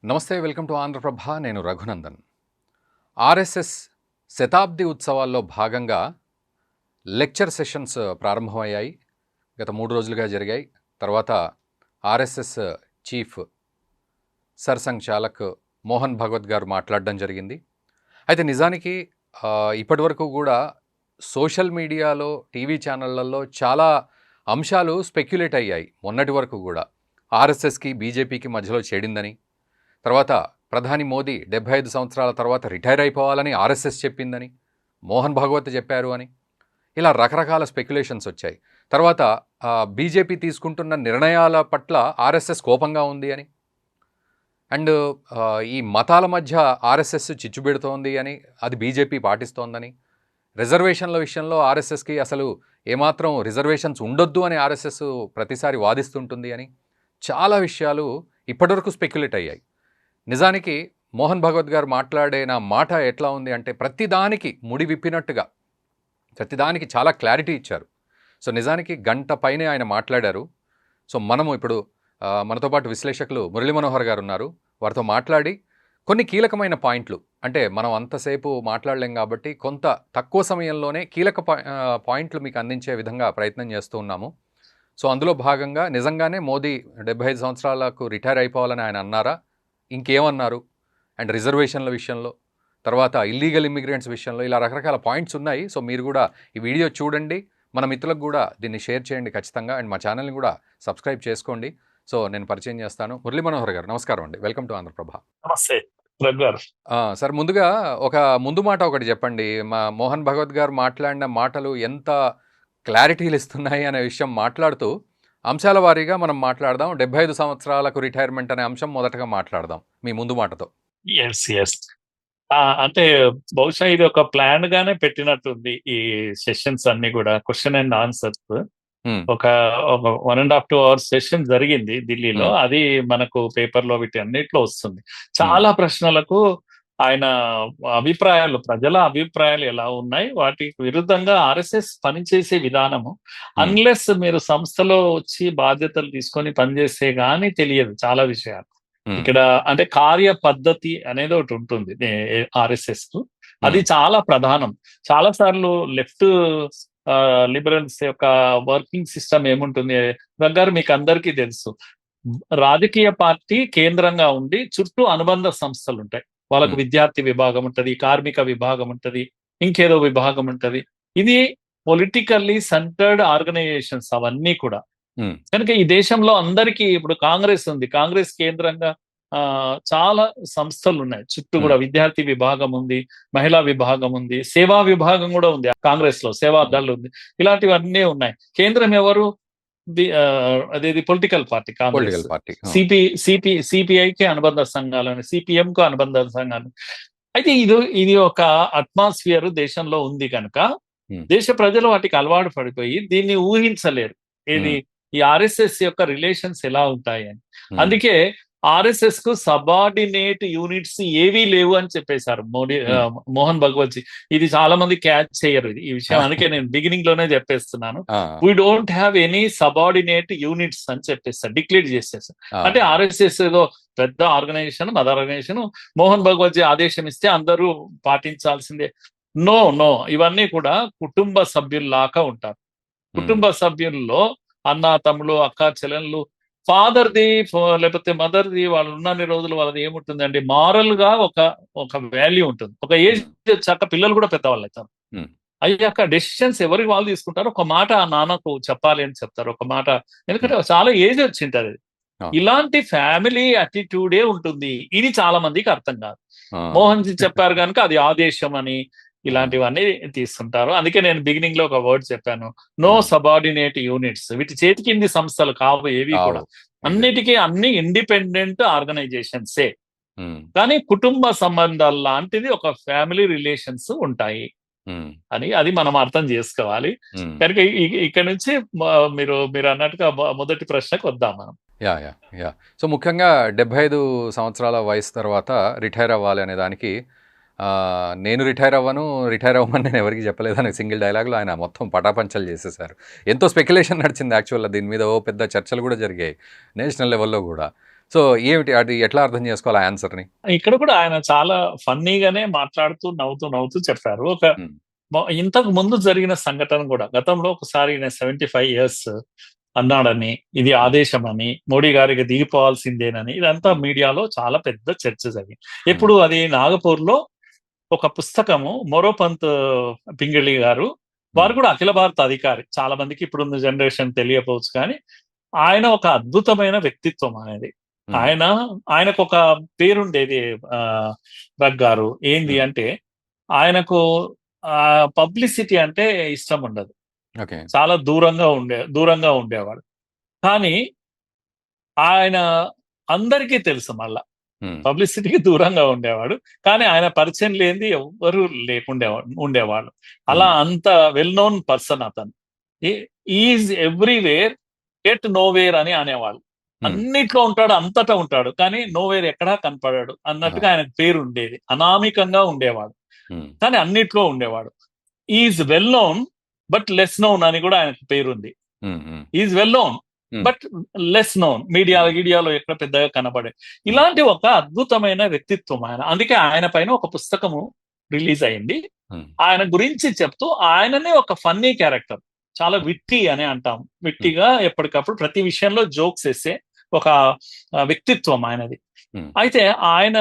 నమస్తే, welcome to Andhraprabha. నేను Raghunandan. RSS శతాబ్ది ఉత్సవాల్లో భాగంగా లెక్చర్ సెషన్స్ ప్రారంభమయ్యాయి. గత 3 రోజులుగా జరిగాయి. తర్వాత ఆర్ఎస్ఎస్ చీఫ్ సర్సంఘ్ చాలక్ మోహన్ భగవత్ గారు మాట్లాడడం జరిగింది. అయితే నిజానికి ఇప్పటివరకు కూడా సోషల్ మీడియాలో, టీవీ ఛానళ్లలో చాలా అంశాలు స్పెక్యులేట్ అయ్యాయి. మొన్నటి వరకు కూడా ఆర్ఎస్ఎస్కి బీజేపీకి మధ్యలో చేడిందని, తర్వాత ప్రధాని మోదీ 75 సంవత్సరాల తర్వాత రిటైర్ అయిపోవాలని ఆర్ఎస్ఎస్ చెప్పిందని, మోహన్ భాగవత్ చెప్పారు అని, ఇలా రకరకాల స్పెక్యులేషన్స్ వచ్చాయి. తర్వాత బీజేపీ తీసుకుంటున్న నిర్ణయాల పట్ల ఆర్ఎస్ఎస్ కోపంగా ఉంది అని, అండ్ ఈ మతాల మధ్య ఆర్ఎస్ఎస్ చిచ్చుబెడుతోంది అని, అది బీజేపీ పాటిస్తోందని, రిజర్వేషన్ల విషయంలో ఆర్ఎస్ఎస్కి అసలు ఏమాత్రం రిజర్వేషన్స్ ఉండొద్దు అని ఆర్ఎస్ఎస్ ప్రతిసారి వాదిస్తుంటుంది అని, చాలా విషయాలు ఇప్పటివరకు స్పెక్యులేట్ అయ్యాయి. నిజానికి మోహన్ భగవత్ గారు మాట్లాడిన మాట ఎట్లా ఉంది అంటే, ప్రతిదానికి ముడి విప్పినట్టుగా, ప్రతిదానికి చాలా క్లారిటీ ఇచ్చారు. సో నిజానికి గంట పైనే ఆయన మాట్లాడారు. సో మనము ఇప్పుడు మనతో పాటు విశ్లేషకులు మురళీ మనోహర్ గారు ఉన్నారు. వారితో మాట్లాడి కొన్ని కీలకమైన పాయింట్లు, అంటే మనం అంతసేపు మాట్లాడలేం కాబట్టి కొంత తక్కువ సమయంలోనే కీలక పాయింట్లు మీకు అందించే విధంగా ప్రయత్నం చేస్తూ ఉన్నాము. సో అందులో భాగంగా నిజంగానే మోదీ 75 సంవత్సరాలకు రిటైర్ అయిపోవాలని ఆయన అన్నారా, ఇంకేమన్నారు, అండ్ రిజర్వేషన్ల విషయంలో, తర్వాత ఇల్లీగల్ ఇమ్మిగ్రెంట్స్ విషయంలో, ఇలా రకరకాల పాయింట్స్ ఉన్నాయి. సో మీరు కూడా ఈ వీడియో చూడండి, మన మిత్రులకు కూడా దీన్ని షేర్ చేయండి ఖచ్చితంగా, అండ్ మా ఛానల్ని కూడా సబ్స్క్రైబ్ చేసుకోండి. సో నేను పరిచయం చేస్తాను. మురళీ మనోహర్ గారు నమస్కారం అండి, వెల్కమ్ టు ఆంధ్రప్రభ. నమస్తే సార్, ముందుగా ఒక ముందు మాట ఒకటి చెప్పండి. మా మోహన్ భగవత్ గారు మాట్లాడిన మాటలు ఎంత క్లారిటీలు ఇస్తున్నాయి అనే విషయం మాట్లాడుతూ అంశాల వారీగా మనం మాట్లాడదాం. 75 సంవత్సరాలకు రిటైర్మెంట్ అనే అంశం మొదటగా మాట్లాడదాం మీ ముందు మాటతో. ఎస్ అంటే బహుశా ఇది ఒక ప్లాన్ గానే పెట్టినట్టుంది. ఈ సెషన్స్ అన్ని కూడా క్వశ్చన్ అండ్ ఆన్సర్స్ ఒక 1.5 to 2 hours సెషన్ జరిగింది ఢిల్లీలో. అది మనకు పేపర్ లో వీటి అన్నిట్లో వస్తుంది. చాలా ప్రశ్నలకు ఆయన అభిప్రాయాలు, ప్రజల అభిప్రాయాలు ఎలా ఉన్నాయి, వాటికి విరుద్ధంగా ఆర్ఎస్ఎస్ పనిచేసే విధానము, అన్లెస్ మీరు సంస్థలో వచ్చి బాధ్యతలు తీసుకొని పనిచేస్తే గానీ తెలియదు చాలా విషయాలు. ఇక్కడ అంటే కార్య పద్ధతి అనేది ఒకటి ఉంటుంది ఆర్ఎస్ఎస్ కు, అది చాలా ప్రధానం. చాలా సార్లు లెఫ్ట్ లిబరల్స్ యొక్క వర్కింగ్ సిస్టమ్ ఏముంటుంది దగ్గర మీకు అందరికీ తెలుసు. రాజకీయ పార్టీ కేంద్రంగా ఉండి చుట్టూ అనుబంధ సంస్థలు ఉంటాయి. వాళ్ళకు విద్యార్థి విభాగం ఉంటది, కార్మిక విభాగం ఉంటది, ఇంకేదో విభాగం ఉంటది. ఇది పొలిటికల్లీ సెంటర్డ్ ఆర్గనైజేషన్స్ అవన్నీ కూడా. కనుక ఈ దేశంలో అందరికీ ఇప్పుడు కాంగ్రెస్ ఉంది, కాంగ్రెస్ కేంద్రంగా చాలా సంస్థలు ఉన్నాయి చుట్టూ కూడా. విద్యార్థి విభాగం ఉంది, మహిళా విభాగం ఉంది, సేవా విభాగం కూడా ఉంది కాంగ్రెస్ లో, సేవా దళ్ ఉంది. ఇలాంటివన్నీ ఉన్నాయి. కేంద్రం ఎవరు? అదేది పొలిటికల్ పార్టీ కాంగ్రెస్. సిపిఐకి అనుబంధ సంఘాలు, సిపిఎం కు అనుబంధ సంఘాలు. అయితే ఇది ఒక అట్మాస్ఫియర్ దేశంలో ఉంది కనుక దేశ ప్రజలు వాటికి అలవాటు పడిపోయి దీన్ని ఊహించలేరు, ఏది ఈ ఆర్ఎస్ఎస్ యొక్క రిలేషన్స్ ఎలా ఉంటాయి అని. అందుకే ఆర్ఎస్ఎస్ కు సబార్డినేట్ యూనిట్స్ ఏవీ లేవు అని చెప్పేశారు మోహన్ భగవత్ జీ. ఇది చాలా మంది క్యాచ్ చేయరు ఈ విషయం, అందుకే నేను బిగినింగ్ లోనే చెప్పేస్తున్నాను. We don't have any subordinate units అని చెప్పేస్తారు, డిక్లేర్ చేసేసారు. అంటే ఆర్ఎస్ఎస్ ఏదో పెద్ద organisation, mother organisation, Mohan Bhagwat G ఆదేశం ఇస్తే అందరూ పాటించాల్సిందే. నో, ఇవన్నీ కూడా కుటుంబ సభ్యుల్లాగా ఉంటారు. కుటుంబ సభ్యుల్లో అన్న, తమ్ముడు, అక్క, చెల్లెళ్ళు, ఫాదర్ది లేకపోతే మదర్ది, వాళ్ళు ఉన్నన్ని రోజులు వాళ్ళది ఏముంటుంది అంటే మారల్ గా ఒక వాల్యూ ఉంటుంది. ఒక ఏజ్ వచ్చాక పిల్లలు కూడా పెద్దవాళ్ళు అవుతారు. అయ్యాక డెసిషన్స్ ఎవరికి వాళ్ళు తీసుకుంటారు. ఒక మాట ఆ నాన్నకు చెప్పాలి అని చెప్తారు, ఒక మాట, ఎందుకంటే చాలా ఏజ్ వచ్చింటది. ఇలాంటి ఫ్యామిలీ అటిట్యూడే ఉంటుంది. ఇది చాలా మందికి అర్థం కాదు. మోహన్ జీ చెప్పారు కనుక అది ఆదేశం అని ఇలాంటివన్నీ తీసుకుంటారు. అందుకే నేను బిగినింగ్ లో ఒక వర్డ్ చెప్పాను, నో సబార్డినేట్ యూనిట్స్. వీటి చేతి కింది సంస్థలు కావు ఏవి కూడా, అన్నిటికీ అన్ని ఇండిపెండెంట్ ఆర్గనైజేషన్సే. కానీ కుటుంబ సంబంధాలు లాంటిది ఒక ఫ్యామిలీ రిలేషన్స్ ఉంటాయి అని అది మనం అర్థం చేసుకోవాలి. కనుక ఇక్కడ నుంచి మీరు అన్నట్టుగా మొదటి ప్రశ్నకు వద్దాం మనం. యా సో ముఖ్యంగా 75 సంవత్సరాల వయసు తర్వాత రిటైర్ అవ్వాలి అనే దానికి నేను రిటైర్ అవ్వమని నేను ఎవరికి చెప్పలేదని సింగిల్ డైలాగ్లో ఆయన మొత్తం పటాపంచలు చేసేసారు. ఎంతో స్పెక్యులేషన్ నడిచింది యాక్చువల్గా దీని మీద, పెద్ద చర్చలు కూడా జరిగాయి నేషనల్ లెవెల్లో కూడా. సో ఏమిటి అది ఎట్లా అర్థం చేసుకోవాలి ఆ ఆన్సర్ని? ఇక్కడ కూడా ఆయన చాలా ఫన్నీగానే మాట్లాడుతూ నవ్వుతూ చెప్పారు. హ్మ్. ఇంతకు ముందు జరిగిన సంఘటన కూడా గతంలో ఒకసారి ఈయన 75 ఇయర్స్ అన్నాడని, ఇది ఆదేశమని, మోడీ గారికి దిగిపోవాల్సిందేనని ఇదంతా మీడియాలో చాలా పెద్ద చర్చ జరిగింది. ఎప్పుడు అది నాగపూర్‌లో ఒక పుస్తకము మోరోపంత్ పింగళి గారు, వారు కూడా అఖిల భారత అధికారి. చాలా మందికి ఇప్పుడున్న జనరేషన్ తెలియకపోవచ్చు కానీ, ఆయన ఒక అద్భుతమైన వ్యక్తిత్వం ఆయనది. హ్మ్. ఆయనకు ఒక పేరుండేది రగ్ గారు. ఏంది హ్మ్. అంటే ఆయనకు పబ్లిసిటీ అంటే ఇష్టం ఉండదు. ఓకే. చాలా దూరంగా ఉండేవాడు. కానీ ఆయన అందరికీ తెలుసు మళ్ళా. హ్మ్. పబ్లిసిటీకి దూరంగా ఉండేవాడు. కానీ ఆయన పరిచయం లేనిది ఎవ్వరు ఉండేవాళ్ళు. అలా హ్మ్. అంత వెల్ నోన్ పర్సన్ అతను. ఈజ్ ఎవ్రీవేర్ ఎట్ నోవేర్ అని అనేవాళ్ళు. హ్మ్. అన్నిట్లో ఉంటాడు, అంతటా ఉంటాడు. కానీ నోవేర్ ఎక్కడా కనపడాడు అన్నట్టుగా ఆహా! ఆయనకు పేరు ఉండేది. అనామికంగా ఉండేవాడు. హ్మ్. కానీ అన్నిట్లో ఉండేవాడు. Is well known but less known అని కూడా ఆయనకు పేరుంది. హ్మ్. హ్మ్. Is well known hmm. But less known. గీడియాలో ఎక్కడ పెద్దగా కనబడే హ్మ్. ఇలాంటి ఒక అద్భుతమైన వ్యక్తిత్వం ఆయన. అందుకే ఆయన పైన ఒక పుస్తకము రిలీజ్ అయింది. హ్మ్. ఆయన గురించి చెప్తూ ఆయననే ఒక ఫన్నీ క్యారెక్టర్, చాలా విట్టి అని అంటాం. హ్మ్. విట్టిగా ఎప్పటికప్పుడు ప్రతి విషయంలో జోక్స్ వేసే ఒక వ్యక్తిత్వం ఆయనది. హ్మ్. అయితే ఆయన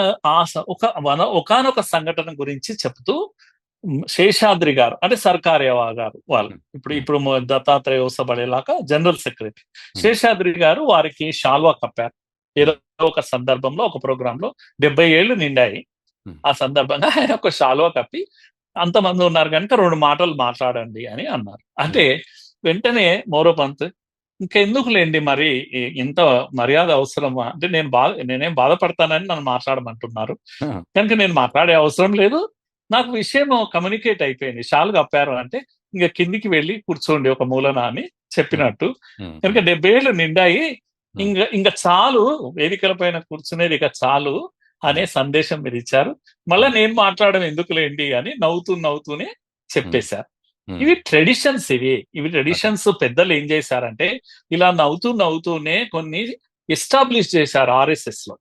ఒకానొక సంఘటన గురించి చెప్తూ శేషాద్రి గారు అంటే సర్కారేవా గారు వాళ్ళు హ్మ్. ఇప్పుడు హ్మ్. ఇప్పుడు దత్తాత్రేయ వసబడేలాగా జనరల్ సెక్రటరీ హ్మ్. శేషాద్రి గారు వారికి శాల్వా కప్పారు. ఏదో హ్మ్. ఒక సందర్భంలో ఒక ప్రోగ్రామ్ లో 70 ఏళ్లు నిండాయి. హ్మ్. ఆ సందర్భంగా ఆయన ఒక శాల్వా కప్పి అంతమంది ఉన్నారు కనుక 2 మాటలు మాట్లాడండి అని అన్నారు. హ్మ్. అంటే వెంటనే మోరోపంత్ ఇంకెందుకులేండి మరి ఇంత మర్యాద అవసరమా అంటే నేనేం బాధపడతానని నన్ను మాట్లాడమంటున్నారు ఆ! కనుక నేను మాట్లాడే అవసరం లేదు. నాకు విషయం కమ్యూనికేట్ అయిపోయింది. షాల్ కప్పారు అంటే ఇంక కిందికి వెళ్ళి కూర్చోండి ఒక మూలన అని హ్మ్. చెప్పినట్టు. హ్మ్. కనుక హ్మ్. 70 ఏళ్ళు నిండాయి. హ్మ్. ఇంక చాలు, వేదికల పైన కూర్చునేది ఇక చాలు అనే హ్మ్. సందేశం మీరిచ్చారు. మళ్ళా హ్మ్. నేను మాట్లాడడం ఎందుకులేండి అని నవ్వుతూనే హ్మ్. చెప్పేశారు. హ్మ్. ఇవి ట్రెడిషన్స్ ఇవి ఓకే. ట్రెడిషన్స్ పెద్దలు ఏం చేశారంటే ఇలా నవ్వుతూనే కొన్ని ఎస్టాబ్లిష్ చేశారు ఆర్ఎస్ఎస్‌లో.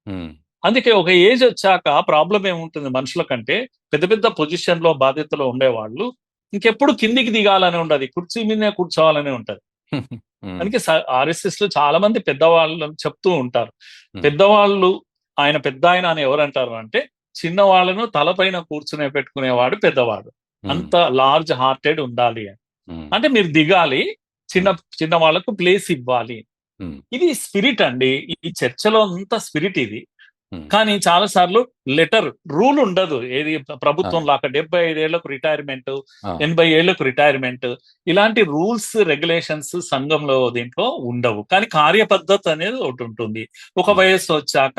హ్మ్. అందుకే ఒక ఏజ్ వచ్చాక ప్రాబ్లమ్ ఏముంటుంది మనుషుల కంటే పెద్ద పెద్ద పొజిషన్‌లో బాధ్యతలో ఉండేవాళ్ళు ఇంకెప్పుడు కిందికి దిగాలని ఉండదు. కుర్చీ మీదనే కూర్చోవాలని ఉంటది. హ్మ్. అందుకే ఆర్ఎస్ఎస్‌లో చాలా మంది పెద్దవాళ్ళు చెప్తూ ఉంటారు. హ్మ్. పెద్దవాళ్ళు ఆయన పెద్దాయన అని ఎవరంటారు అంటే చిన్నవాళ్ళను తలపైన కూర్చునే పెట్టుకునేవాడు పెద్దవాడు. హ్మ్. అంత లార్జ్ హార్టెడ్ ఉండాలి అని. హ్మ్. అంటే మీరు దిగాలి. చిన్న హ్మ్. చిన్న వాళ్ళకు ప్లేస్ ఇవ్వాలి. హ్మ్. ఇది స్పిరిట్ అండి. ఈ చర్చలో అంతా స్పిరిట్ ఇది. హ్మ్. కానీ చాలా సార్లు రూల్ ఉండదు. ఏది ఆ! ప్రభుత్వంలో అక్కడ 75 ఏళ్లకు రిటైర్మెంట్, ఆ! 80 ఏళ్లకు రిటైర్మెంట్ ఇలాంటి రూల్స్, రెగ్యులేషన్స్ సంఘంలో దీంట్లో ఉండవు. కానీ కార్యపద్ధతి అనేది ఒకటుంటుంది. ఒక హ్మ్. వయస్సు వచ్చాక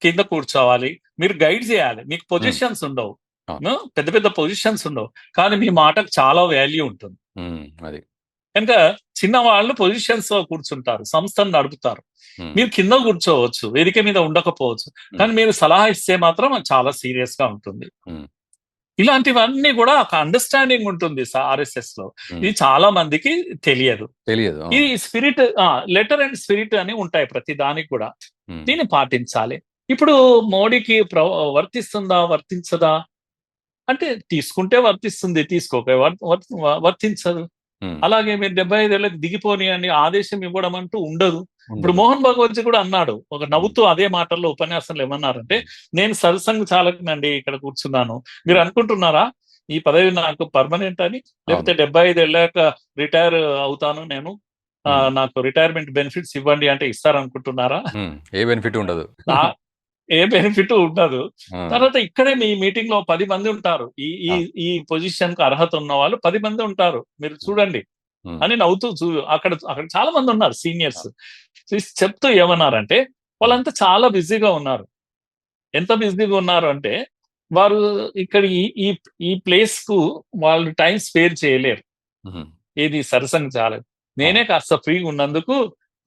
కింద కూర్చోవాలి. మీరు గైడ్ చేయాలి. మీకు హ్మ్. పొజిషన్స్ ఉండవు. అవును. పెద్ద పెద్ద పొజిషన్స్ ఉండవు. కానీ మీ మాటకు చాలా వాల్యూ ఉంటుంది. హ్మ్. అది. కనుక చిన్నవాళ్ళు పొజిషన్స్ లో కూర్చుంటారు. సంస్థను నడుపుతారు. హ్మ్. మీరు కింద కూర్చోవచ్చు. వేదిక మీద ఉండకపోవచ్చు. హ్మ్. కానీ మీరు సలహా ఇస్తే మాత్రం అది చాలా సీరియస్ గా ఉంటుంది. హ్మ్. ఇలాంటివన్నీ కూడా ఒక అండర్‌స్టాండింగ్ ఉంటుంది ఆర్ఎస్ఎస్‌లో. హ్మ్. ఇది చాలా మందికి తెలియదు. తెలియదు. ఈ అవును. స్పిరిట్ లెటర్ అండ్ స్పిరిట్ అని ఉంటాయి ప్రతి దానికి కూడా. హ్మ్. దీన్ని పాటించాలి. ఇప్పుడు మోడీకి వర్తిస్తుందా? వర్తించదా? అంటే తీసుకుంటే వర్తిస్తుంది. తీసుకోక వర్తించదు. హ్మ్. అలాగే మీరు 75 ఏళ్ళకి దిగిపోనియండి ఆదేశం ఇవ్వడం అంటూ ఉండదు. ఇప్పుడు ఉండదు. మోహన్ భగవత్ కూడా అన్నాడు. ఒక హ్మ్. నవ్వుతూ అదే మాటల్లో ఉపన్యాసంలో ఏమన్నారంటే, హ్మ్. "నేను సర్సంఘ్ చాలకునండి ఇక్కడ కూర్చున్నాను. మీరు హ్మ్. అనుకుంటున్నారా ఈ పదవి నాకు పర్మనెంట్ అని? అవును. లేకపోతే 75 ఏళ్ళాక రిటైర్ అవుతాను నేను. హ్మ్. నాకు రిటైర్మెంట్ బెనిఫిట్స్ ఇవ్వండి అంటే ఇస్తారనుకుంటున్నారా? హ్మ్. ఏ బెనిఫిట్ ఉండదు. నా ఏ బెనిఫిట్ ఉండదు. ఆ! తర్వాత ఇక్కడే మీ మీటింగ్‌లో 10 మంది ఉంటారు. ఈ ఈ ఆ! ఈ పొజిషన్‌కి అర్హత ఉన్నవాళ్ళు 10 మంది ఉంటారు. మీరు హ్మ్. చూడండి." హ్మ్. అని నవ్వుతూ అక్కడ అక్కడ చాలా మంది ఉన్నారు ఆ! సీనియర్స్. చెప్తూ ఏమన్నారంటే, హ్మ్. వాళ్ళంతా చాలా బిజీగా ఉన్నారు. ఎంత బిజీగా ఉన్నారు అంటే, వారు ఇక్కడ ఈ ఈ ఈ ప్లేస్‌కు వాళ్ళు టైమ్ స్పేర్ చేయలేరు. హుహు. ఏది సరసంగ చాలదు. నేనే అవును. కాస్త ఫ్రీగా ఉన్నందుకు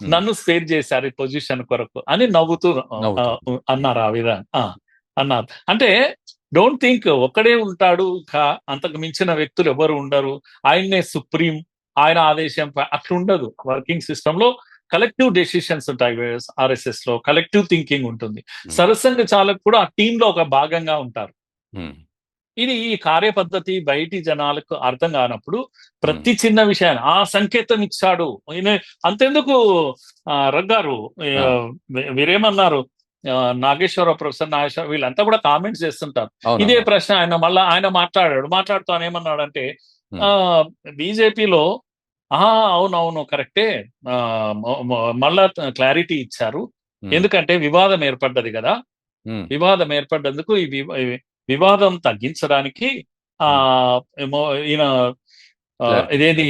హ్మ్. నన్ను స్పేర్ చేశారు ఈ పొజిషన్ కొరకు అని నవ్వుతూ నవ్వుతూ. అన్నారు ఆ విధంగా. అన్నారు. అంటే డోంట్ థింక్ ఒక్కడే ఉంటాడు. అంతకు మించిన వ్యక్తులు ఎవరు ఉండరు. ఆయన్నే సుప్రీం. ఆయన ఆదేశం అట్లుండదు. వర్కింగ్ సిస్టమ్‌లో కలెక్టివ్ డెసిషన్స్ ఉంటాయి ఆర్ఎస్ఎస్ లో, కలెక్టివ్ థింకింగ్ ఉంటుంది. Hmm. సర్వసంఘ చాలకులు కూడా ఆ టీమ్ లో ఒక భాగంగా ఉంటారు. Hmm. ఇది ఈ కార్యపద్ధతి బయటి జనాలకు అర్థం కానప్పుడు Hmm. ప్రతి చిన్న విషయాన్ని ఆ సంకేతం ఇచ్చాడు అంతెందుకు రగ్గారు వీరేమన్నారు, నాగేశ్వరరావు, ప్రొఫెసర్ నాగేశ్వర వీళ్ళంతా కూడా కామెంట్స్ చేస్తుంటారు. ఇదే అవునవును. ప్రశ్న ఆయన మాట్లాడుతూ ఆయన ఏమన్నాడంటే Hmm. బీజేపీలో అవునవును కరెక్టే, మళ్ళా క్లారిటీ ఇచ్చారు. Hmm. ఎందుకంటే వివాదం ఏర్పడ్డది కదా, Hmm. వివాదం ఏర్పడ్డందుకు ఈ వివాదం తగ్గించడానికి ఈయన Clarity. ఇదేది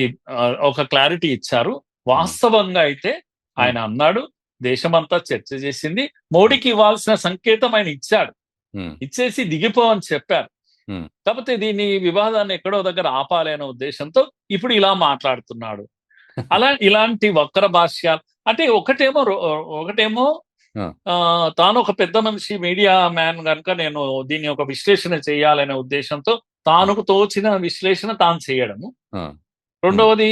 ఒక క్లారిటీ ఇచ్చారు. వాస్తవంగా అయితే ఆయన అన్నాడు, దేశమంతా చర్చ చేసింది, మోడీకి ఇవ్వాల్సిన సంకేతం ఆయన ఇచ్చాడు, Hmm. ఇచ్చేసి దిగిపోవని చెప్పారు. Hmm. కాకపోతే దీన్ని వివాదాన్ని ఎక్కడో దగ్గర ఆపాలి అనే ఉద్దేశంతో ఇప్పుడు ఇలా మాట్లాడుతున్నాడు. ఇలాంటి వక్ర భాష్యాలు అంటే ఒకటేమో తాను ఒక పెద్ద మనిషి మీడియా మ్యాన్ కనుక నేను దీన్ని ఒక విశ్లేషణ చేయాలనే ఉద్దేశంతో తాను తోచిన విశ్లేషణ తాను చేయడము. రెండవది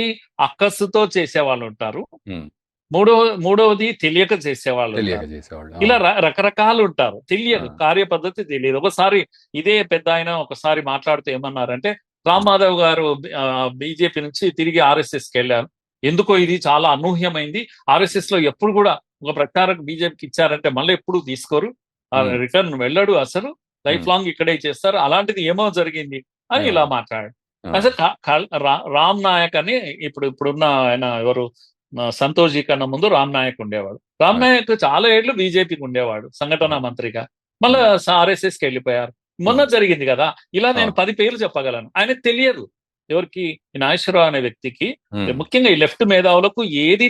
అక్కస్సుతో చేసేవాళ్ళు ఉంటారు. మూడవది తెలియక చేసేవాళ్ళు ఉంటారు. ఇలా రకరకాలు ఉంటారు. తెలియదు, కార్యపద్ధతి తెలియదు. ఒకసారి ఇదే పెద్ద ఆయన ఒకసారి మాట్లాడుతూ ఏమన్నారంటే, రామ్ మాధవ్ గారు బీజేపీ నుంచి తిరిగి ఆర్ఎస్ఎస్కి వెళ్ళారు. ఎందుకో ఇది చాలా అనూహ్యమైంది, ఆర్ఎస్ఎస్ లో ఎప్పుడు కూడా ఒక ప్రచారం బీజేపీకి ఇచ్చారంటే మళ్ళీ ఎప్పుడు తీసుకోరు, రిటర్న్ వెళ్ళడు, అసలు లైఫ్ లాంగ్ ఇక్కడే చేస్తారు, అలాంటిది ఏమో జరిగింది అని ఇలా మాట్లాడాడు. అసలు రామ్ నాయక్ అని ఇప్పుడున్న ఆయన ఎవరు, సంతోష్ జీ కన్నా ముందు రామ్ నాయక్ ఉండేవాడు. రామ్ నాయక్ చాలా ఏళ్ళు బీజేపీకి ఉండేవాడు సంఘటన మంత్రిగా, మళ్ళీ ఆర్ఎస్ఎస్కి వెళ్ళిపోయారు. మొన్న జరిగింది కదా, ఇలా నేను 10 పేర్లు చెప్పగలను. ఆయనకు తెలియదు, ఎవరికి, నాగేశ్వరరావు అనే వ్యక్తికి, ముఖ్యంగా ఈ లెఫ్ట్ మేధావులకు ఏది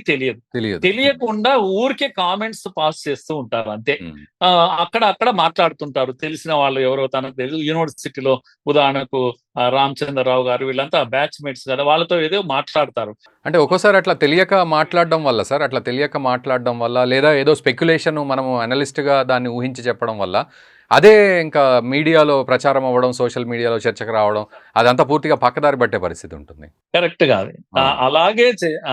తెలియకుండా ఊరికే కామెంట్స్ పాస్ చేస్తూ ఉంటారు అంతే. అక్కడ మాట్లాడుతుంటారు, తెలిసిన వాళ్ళు ఎవరో తనకు తెలుసు. యూనివర్సిటీలో ఉదాహరణకు రామచంద్రరావు గారు వీళ్ళంతా బ్యాచ్ మేట్స్ కదా, వాళ్ళతో ఏదో మాట్లాడతారు. అంటే ఒక్కోసారి అట్లా తెలియక మాట్లాడడం వల్ల సార్, అట్లా తెలియక మాట్లాడడం వల్ల, లేదా ఏదో స్పెక్యులేషన్ మనము అనలిస్ట్గా దాన్ని ఊహించి చెప్పడం వల్ల అదే ఇంకా మీడియాలో ప్రచారం అవ్వడం, సోషల్ మీడియాలో చర్చకు రావడం, అదంతా పూర్తిగా పక్కదారి పట్టే పరిస్థితి ఉంటుంది. కరెక్ట్ కాదు,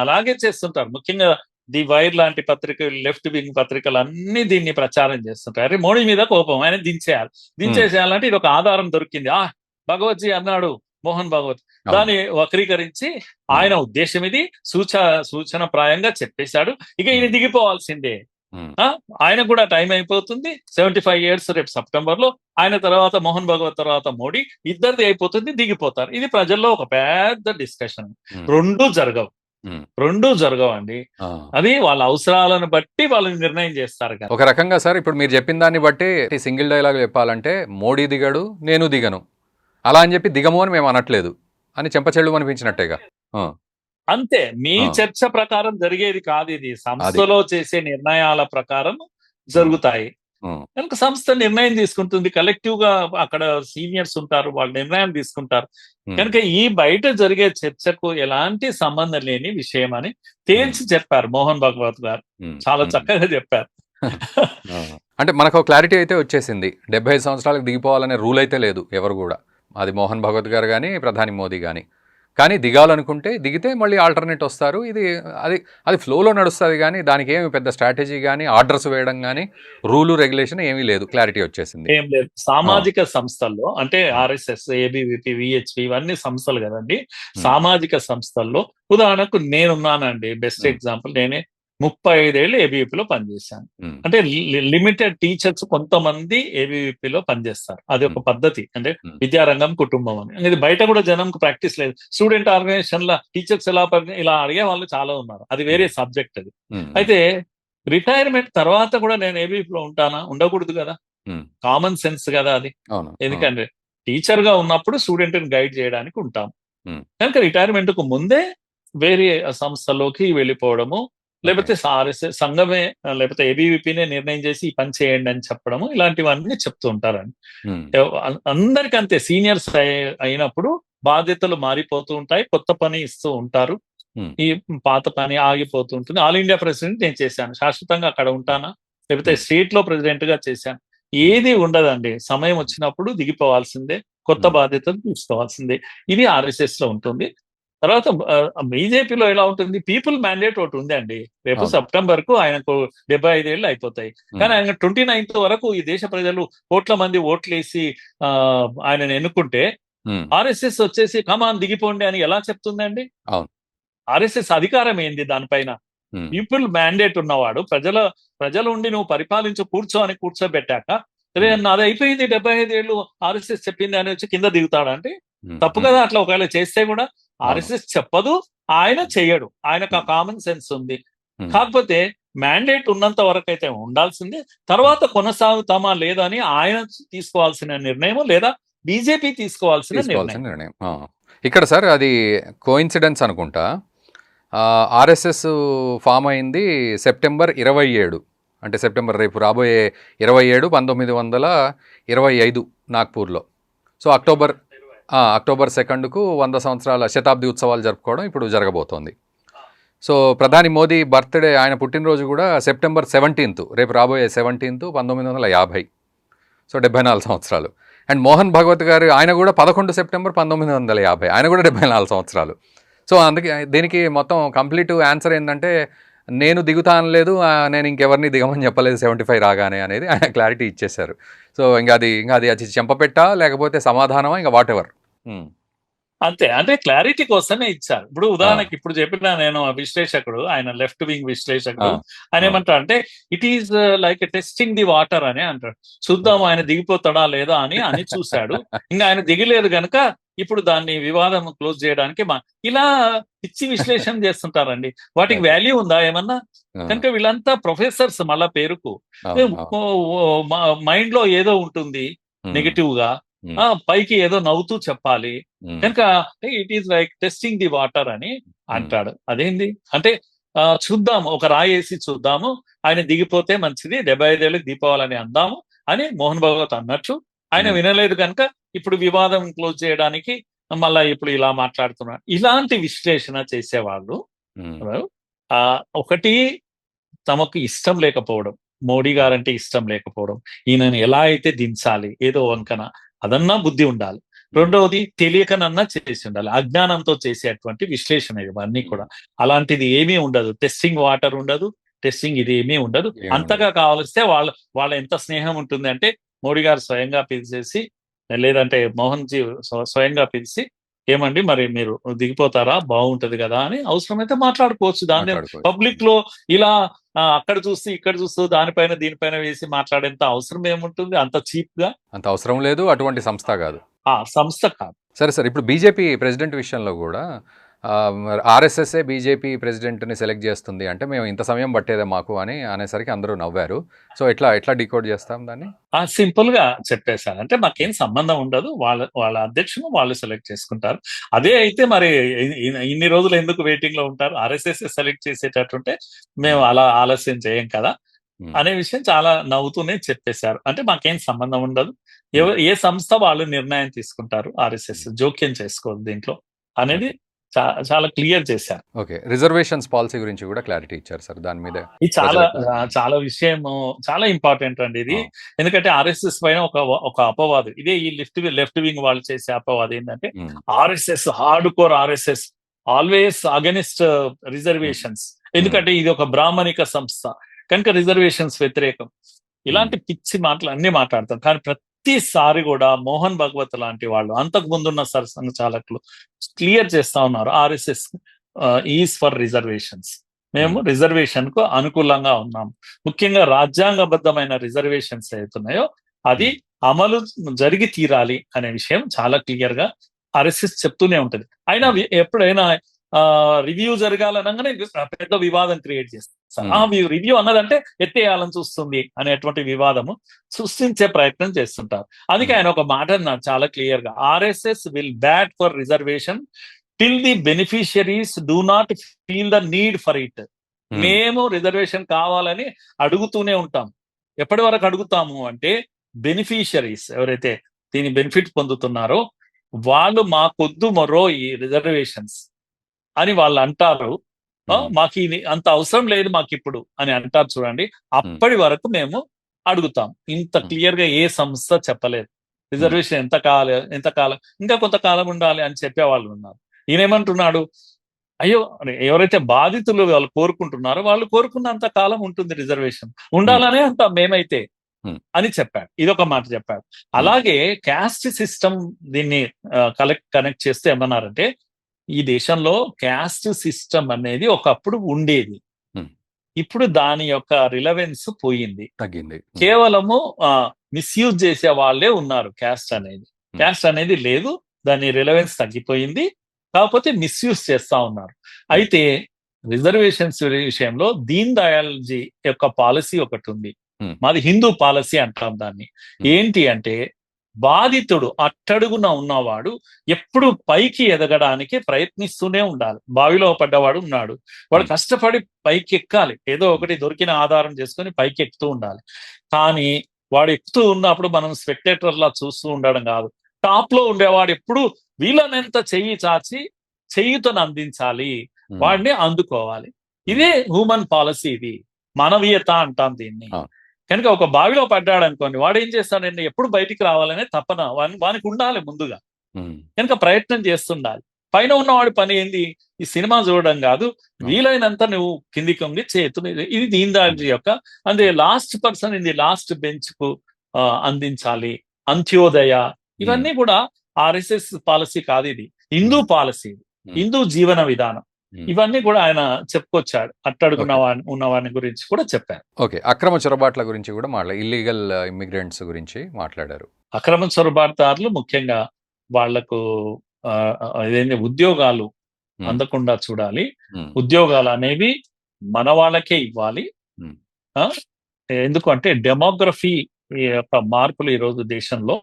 అలాగే చేస్తుంటారు. ముఖ్యంగా ది వైర్ లాంటి పత్రికలు, లెఫ్ట్ వింగ్ పత్రికలు అన్ని దీన్ని ప్రచారం చేస్తుంటారు. అరే మోడీ మీద కోపం, ఆయన దించేసేయాలంటే ఇది ఒక ఆధారం దొరికింది, భగవత్జీ అన్నాడు మోహన్ భగవత్, దాన్ని వక్రీకరించి ఆయన ఉద్దేశం ఇది సూచన ప్రాయంగా చెప్పేశాడు, ఇక ఈయన దిగిపోవాల్సిందే. ఆయన కూడా టైం అయిపోతుంది, 75 years రేపు సెప్టెంబర్ లో, ఆయన తర్వాత మోహన్ భగవత్ తర్వాత మోడీ, ఇద్దరిది అయిపోతుంది, దిగిపోతారు. ఇది ప్రజల్లో ఒక పెద్ద డిస్కషన్. రెండూ జరగవు అండి, అది వాళ్ళ అవసరాలను బట్టి వాళ్ళు నిర్ణయం చేస్తారు కదా. ఒక రకంగా సార్ ఇప్పుడు మీరు చెప్పిన దాన్ని బట్టి సింగిల్ డైలాగ్ చెప్పాలంటే, మోడీ దిగడు నేను దిగను అలా అని చెప్పి దిగము అని మేము అనట్లేదు అని చెంపచెళ్ళు అనిపించినట్టేగా. అంతే, మీ చర్చ ప్రకారం జరిగేది కాదు, ఇది సంస్థలో చేసే నిర్ణయాల ప్రకారం జరుగుతాయి కనుక సంస్థ నిర్ణయం తీసుకుంటుంది, కలెక్టివ్ గా అక్కడ సీనియర్స్ ఉంటారు, వాళ్ళు నిర్ణయాలు తీసుకుంటారు కనుక ఈ బయట జరిగే చర్చకు ఎలాంటి సంబంధం లేని విషయం అని తేల్చి చెప్పారు మోహన్ భగవత్ గారు, చాలా చక్కగా చెప్పారు. అంటే మనకు క్లారిటీ అయితే వచ్చేసింది, 75 సంవత్సరాలకు దిగిపోవాలనే రూల్ అయితే లేదు ఎవరు కూడా, అది మోహన్ భగవత్ గారు కానీ ప్రధాని మోదీ కానీ. కానీ దిగాలనుకుంటే దిగితే మళ్ళీ ఆల్టర్నేట్ వస్తారు, ఇది అది ఫ్లోలో నడుస్తుంది. కానీ దానికి ఏమి పెద్ద స్ట్రాటజీ కానీ ఆర్డర్స్ వేయడం కానీ రూలు రెగ్యులేషన్ ఏమీ లేదు, క్లారిటీ వచ్చేసింది. ఏం లేదు. సామాజిక సంస్థల్లో అంటే ఆర్ఎస్ఎస్, ఏబీవీపీ, విహెచ్పి ఇవన్నీ సంస్థలు కదండి. సామాజిక సంస్థల్లో ఉదాహరణకు నేనున్నానండి, బెస్ట్ ఎగ్జాంపుల్, నేనే 35 ఏళ్ళు ఏబీవీపీలో పనిచేశాను. అంటే లిమిటెడ్ టీచర్స్ కొంతమంది ఏబీవీపీలో పనిచేస్తారు, అది ఒక పద్ధతి. అంటే విద్యారంగం, కుటుంబం అని. ఇది బయట కూడా జనంకు ప్రాక్టీస్ లేదు. స్టూడెంట్ ఆర్గనైజేషన్ టీచర్స్ ఇలా అడిగే వాళ్ళు చాలా ఉన్నారు, అది వేరే సబ్జెక్ట్ అది. అయితే రిటైర్మెంట్ తర్వాత కూడా నేను ఏబీవీపీలో ఉంటానా? ఉండకూడదు కదా, కామన్ సెన్స్ కదా అది. ఎందుకంటే టీచర్ గా ఉన్నప్పుడు స్టూడెంట్ ని గైడ్ చేయడానికి ఉంటాం కనుక రిటైర్మెంట్ కు ముందే వేరే సంస్థలోకి వెళ్ళిపోవడము, లేకపోతే ఆర్ఎస్ఎస్ సంఘమే లేకపోతే ఏబీవీపీనే నిర్ణయం చేసి ఈ పని చేయండి అని చెప్పడము, ఇలాంటివన్నీ చెప్తూ ఉంటారండి. అందరికి అంతే, సీనియర్స్ అయినప్పుడు బాధ్యతలు మారిపోతూ ఉంటాయి, కొత్త పని ఇస్తూ ఉంటారు, ఈ పాత పని ఆగిపోతూ ఉంటుంది. ఆల్ ఇండియా ప్రెసిడెంట్ నేను చేశాను, శాశ్వతంగా అక్కడ ఉంటానా? లేకపోతే స్టేట్ లో ప్రెసిడెంట్ గా చేశాను, ఏది ఉండదండి. సమయం వచ్చినప్పుడు దిగిపోవాల్సిందే, కొత్త బాధ్యతలు తీసుకోవాల్సిందే. ఇది ఆర్ఎస్ఎస్ లో ఉంటుంది. తర్వాత బీజేపీలో ఎలా ఉంటుంది, పీపుల్ మ్యాండేట్ ఒకటి ఉంది అండి. రేపు అవును. సెప్టెంబర్ కు ఆయనకు 75 ఏళ్ళు అయిపోతాయి. కానీ ఆయన 29th వరకు ఈ దేశ ప్రజలు కోట్ల మంది ఓట్లేసి ఆయనను ఎన్నుకుంటే ఆర్ఎస్ఎస్ వచ్చేసి కమాన్ దిగిపోండి అని ఎలా చెప్తుందండి? అవును. ఆర్ఎస్ఎస్ అధికారం ఏంది దానిపైన? పీపుల్ మ్యాండేట్ ఉన్నవాడు ప్రజలు ఉండి నువ్వు పరిపాలించు కూర్చో అని కూర్చోబెట్టాక నాది అయిపోయింది 75 ఏళ్ళు ఆర్ఎస్ఎస్ చెప్పింది అని వచ్చి కింద దిగుతాడంటే తప్పు కదా. అట్లా ఒకవేళ చేస్తే కూడా ఆర్ఎస్ఎస్ చెప్పదు, ఆయన చెయ్యడు, ఆయనకు ఆ కామన్ సెన్స్ ఉంది. కాకపోతే మ్యాండేట్ ఉన్నంత వరకు అయితే ఉండాల్సిందే. తర్వాత కొనసాగుతామా లేదా అని ఆయన తీసుకోవాల్సిన నిర్ణయం లేదా బీజేపీ తీసుకోవాల్సిన నిర్ణయం. ఇక్కడ సార్ అది కోఇన్సిడెన్స్ అనుకుంటా. ఆర్ఎస్ఎస్ ఫామ్ అయింది సెప్టెంబర్ 27, అంటే సెప్టెంబర్ రేపు రాబోయే 27, 1925 నాగ్పూర్లో. సో అక్టోబర్ 2కు 100 సంవత్సరాల శతాబ్ది ఉత్సవాలు జరుపుకోవడం ఇప్పుడు జరగబోతోంది. సో ప్రధాని మోదీ బర్త్డే, ఆయన పుట్టినరోజు కూడా సెప్టెంబర్ 17, రేపు రాబోయే 17, 1950. సో 74 సంవత్సరాలు. అండ్ మోహన్ భగవత్ గారు ఆయన కూడా 11 సెప్టెంబర్ 1950, ఆయన కూడా 74 సంవత్సరాలు. సో అందుకే దీనికి మొత్తం కంప్లీట్ ఆన్సర్ ఏంటంటే నేను దిగుతా అనలేదు, నేను ఇంకెవరిని దిగమని చెప్పలేదు 75 రాగానే అనేది ఆయన క్లారిటీ ఇచ్చేశారు. సో ఇంకా అది చెంపపెట్టా లేకపోతే సమాధానమా ఇంకా వాట్ ఎవర్. అంతే, అంటే క్లారిటీ కోసమే ఇచ్చారు. ఇప్పుడు ఉదాహరణకి ఇప్పుడు చెప్పిన నేను విశ్లేషకుడు, ఆయన లెఫ్ట్ వింగ్ విశ్లేషకుడు, ఆయన ఏమంటారు అంటే it is like testing the water అని అంటాడు. చూద్దాం ఆయన దిగిపోతాడా లేదా అని చూశాడు. ఇంకా ఆయన దిగలేదు కనుక ఇప్పుడు దాన్ని వివాదం క్లోజ్ చేయడానికి ఇలా పిచ్చి విశ్లేషణ చేస్తుంటారండి. వాటికి వాల్యూ ఉందా ఏమన్నా? కనుక వీళ్ళంతా ప్రొఫెసర్స్ మళ్ళా పేరుకు. మైండ్ లో ఏదో ఉంటుంది నెగటివ్ గా, పైకి ఏదో నవ్వుతూ చెప్పాలి కనుక it is like testing the water అని అంటాడు. అదేంది అంటే చూద్దాము, ఒక రాయేసి చూద్దాము, ఆయన దిగిపోతే మంచిది, 75 ఏళ్ళకి దీపావళి అందాము అని మోహన్ భగవత్ అన్నట్టు. ఆయన వినలేదు కనుక ఇప్పుడు వివాదం క్లోజ్ చేయడానికి మళ్ళా ఇప్పుడు ఇలా మాట్లాడుతున్నారు. ఇలాంటి విశ్లేషణ చేసేవాళ్ళు ఒకటి తమకు ఇష్టం లేకపోవడం, మోడీ గారంటే ఇష్టం లేకపోవడం, ఈయనను ఎలా అయితే దించాలి ఏదో వంకన అదన్నా బుద్ధి ఉండాలి. రెండవది తెలియకనన్నా చేసి ఉండాలి. అజ్ఞానంతో చేసేటువంటి విశ్లేషణ ఇవన్నీ కూడా. అలాంటిది ఏమీ ఉండదు. టెస్టింగ్ వాటర్ ఉండదు, టెస్టింగ్ ఇది ఏమీ ఉండదు. అంతగా కావలిస్తే వాళ్ళ ఎంత స్నేహం ఉంటుంది అంటే మోడీ గారు స్వయంగా పిలిచేసి, లేదంటే మోహన్ జీ స్వయంగా పిలిచి ఏమండి మరి మీరు దిగిపోతారా, బాగుంటది కదా అని అవసరమైతే మాట్లాడుకోవచ్చు. దాని పబ్లిక్ లో ఇలా అక్కడ చూస్తూ ఇక్కడ చూస్తూ దీనిపైన వేసి మాట్లాడేంత అవసరం ఏముంటుంది? అంత చీప్ గా అంత అవసరం లేదు. అటువంటి సంస్థ కాదు, సంస్థ కాదు. సరే సార్, ఇప్పుడు బీజేపీ ప్రెసిడెంట్ విషయంలో కూడా ఆర్ఎస్ఎస్ఏ బీజేపీ ప్రెసిడెంట్ని సెలెక్ట్ చేస్తుంది అంటే మేము ఇంత సమయం పట్టేదే మాకు అని అనేసరికి అందరూ నవ్వారు. సో ఎట్లా డీకోడ్ చేస్తాం దాన్ని? సింపుల్ గా చెప్పేశాను అంటే మాకేం సంబంధం ఉండదు, వాళ్ళ అధ్యక్షులు వాళ్ళు సెలెక్ట్ చేసుకుంటారు. అదే అయితే మరి ఇన్ని రోజులు ఎందుకు వెయిటింగ్ లో ఉంటారు? ఆర్ఎస్ఎస్ సెలెక్ట్ చేసేటట్టుంటే మేము అలా ఆలస్యం చేయం కదా అనే విషయం చాలా నవ్వుతూనే చెప్పేశారు. అంటే మాకేం సంబంధం ఉండదు, ఏ సంస్థ వాళ్ళు నిర్ణయం తీసుకుంటారు, ఆర్ఎస్ఎస్ జోక్యం చేసుకోదు దీంట్లో అనేది చాలా క్లియర్ చేశారు. ఓకే, రిజర్వేషన్స్ పాలసీ గురించి కూడా క్లారిటీ ఇచ్చారు సార్. దాని మీద ఇది చాలా విషయం చాలా ఇంపార్టెంట్ అండి ఇది. ఎందుకంటే ఆర్ఎస్ఎస్ పైన ఒక అపవాదు ఇదే, ఈ లెఫ్ట్ వింగ్ వాళ్ళు చేసే అపవాదు ఏంటంటే RSS hard core RSS always against reservations. ఎందుకంటే ఇది ఒక బ్రాహ్మణిక సంస్థ కనుక రిజర్వేషన్స్ వ్యతిరేకం. ఇలాంటి పిచ్చి మాటలు అన్ని మాట్లాడతాం. కానీ ప్రతిసారి కూడా మోహన్ భగవత్ లాంటి వాళ్ళు, అంతకు ముందున్న సరసంఘ చాలకులు క్లియర్ చేస్తా ఉన్నారు ఆర్ఎస్ఎస్ ఈజ్ ఫర్ రిజర్వేషన్స్. మేము రిజర్వేషన్ కు అనుకూలంగా ఉన్నాం. ముఖ్యంగా రాజ్యాంగబద్ధమైన రిజర్వేషన్స్ ఏవైతున్నాయో అది అమలు జరిగి తీరాలి అనే విషయం చాలా క్లియర్ గా ఆర్ఎస్ఎస్ చెప్తూనే ఉంటది. అయినా ఎప్పుడైనా రివ్యూ జరగాలనగానే పెద్ద వివాదం క్రియేట్ చేస్తారు. రివ్యూ అన్నదంటే ఎత్తేయాలని చూస్తుంది అనేటువంటి వివాదము సృష్టించే ప్రయత్నం చేస్తుంటారు. అందుకే ఆయన ఒక మాట అన్నారు చాలా క్లియర్ గా, RSS will bat for reservation till the beneficiaries do not feel the need for it. మేము రిజర్వేషన్ కావాలని అడుగుతూనే ఉంటాం. ఎప్పటి వరకు అడుగుతాము అంటే బెనిఫిషియరీస్ ఎవరైతే దీని బెనిఫిట్ పొందుతున్నారో వాళ్ళు మాకొద్దు మరో ఈ రిజర్వేషన్స్ అని వాళ్ళు అంటారు. మాకు అంత అవసరం లేదు మాకు ఇప్పుడు అని అంటారు చూడండి. అప్పటి వరకు మేము అడుగుతాం. ఇంత క్లియర్ గా ఏ సంస్థ చెప్పలేదు రిజర్వేషన్ ఎంత కాలం ఇంకా కొంతకాలం ఉండాలి అని చెప్పే వాళ్ళు ఉన్నారు. ఈయనేమంటున్నాడు, అయ్యో ఎవరైతే బాధితులు వాళ్ళు కోరుకుంటున్నారో వాళ్ళు కోరుకున్నంత కాలం ఉంటుంది రిజర్వేషన్, ఉండాలనే అంటాం మేమైతే అని చెప్పాడు. ఇదొక మాట చెప్పాడు. అలాగే క్యాస్ట్ సిస్టమ్ దీన్ని కనెక్ట్ చేస్తే ఏమన్నారంటే, ఈ దేశంలో క్యాస్ట్ సిస్టమ్ అనేది ఒకప్పుడు ఉండేది, ఇప్పుడు దాని యొక్క రిలవెన్స్ పోయింది, తగ్గింది, కేవలము మిస్యూజ్ చేసే వాళ్ళే ఉన్నారు. క్యాస్ట్ అనేది లేదు, దాని రిలవెన్స్ తగ్గిపోయింది, కాకపోతే మిస్యూజ్ చేస్తా ఉన్నారు. అయితే రిజర్వేషన్స్ విషయంలో దీన్ దయాళ్ జీ యొక్క పాలసీ ఒకటి ఉంది, మాది హిందూ పాలసీ అంటాం దాన్ని. ఏంటి అంటే, బాధితుడు అట్టడుగున ఉన్నవాడు ఎప్పుడు పైకి ఎదగడానికి ప్రయత్నిస్తూనే ఉండాలి. బావిలో పడ్డవాడు ఉన్నాడు, వాడు కష్టపడి పైకి ఎక్కాలి, ఏదో ఒకటి దొరికిన ఆధారం చేసుకొని పైకి ఎక్కుతూ ఉండాలి. కానీ వాడు ఎక్కుతూ ఉన్నప్పుడు మనం స్పెక్టేటర్ లా చూస్తూ ఉండడం కాదు, టాప్ లో ఉండేవాడు ఎప్పుడు వీళ్ళనెంత చెయ్యి చాచి చెయ్యితోని అందించాలి, వాడిని అందుకోవాలి. ఇదే హ్యూమన్ పాలసీ, ఇది మానవీయత అంటాం దీన్ని. కనుక ఒక బావిలో పడ్డాడు అనుకోండి, వాడు ఏం చేస్తాడంటే ఎప్పుడు బయటికి రావాలనే తపన వానికి ఉండాలి ముందుగా, కనుక ప్రయత్నం చేస్తుండాలి. పైన ఉన్నవాడి పని ఏంది, ఈ సినిమా చూడడం కాదు, వీలైనంత నువ్వు కిందికి వంగి చేతులు. ఇది దీన్ దయాళ్ జీ యొక్క, అంటే last person in the last bench కు అందించాలి, అంత్యోదయ, ఇవన్నీ కూడా ఆర్ఎస్ఎస్ పాలసీ కాదు, ఇది హిందూ పాలసీ, హిందూ జీవన విధానం. ఇవన్నీ కూడా ఆయన చెప్పుకొచ్చాడు, అట్టడుగున్న ఉన్నవాడిని గురించి కూడా చెప్పారు. ఓకే, అక్రమ చొరబాట్ల గురించి కూడా ఇల్లీగల్ ఇమిగ్రెంట్స్ గురించి మాట్లాడారు. అక్రమ చొరబాటుదారులు ముఖ్యంగా వాళ్లకు ఏదైనా ఉద్యోగాలు అందకుండా చూడాలి, ఉద్యోగాలు అనేవి మన వాళ్ళకే ఇవ్వాలి. ఎందుకంటే డెమోగ్రఫీ యొక్క మార్పులు ఈరోజు దేశంలో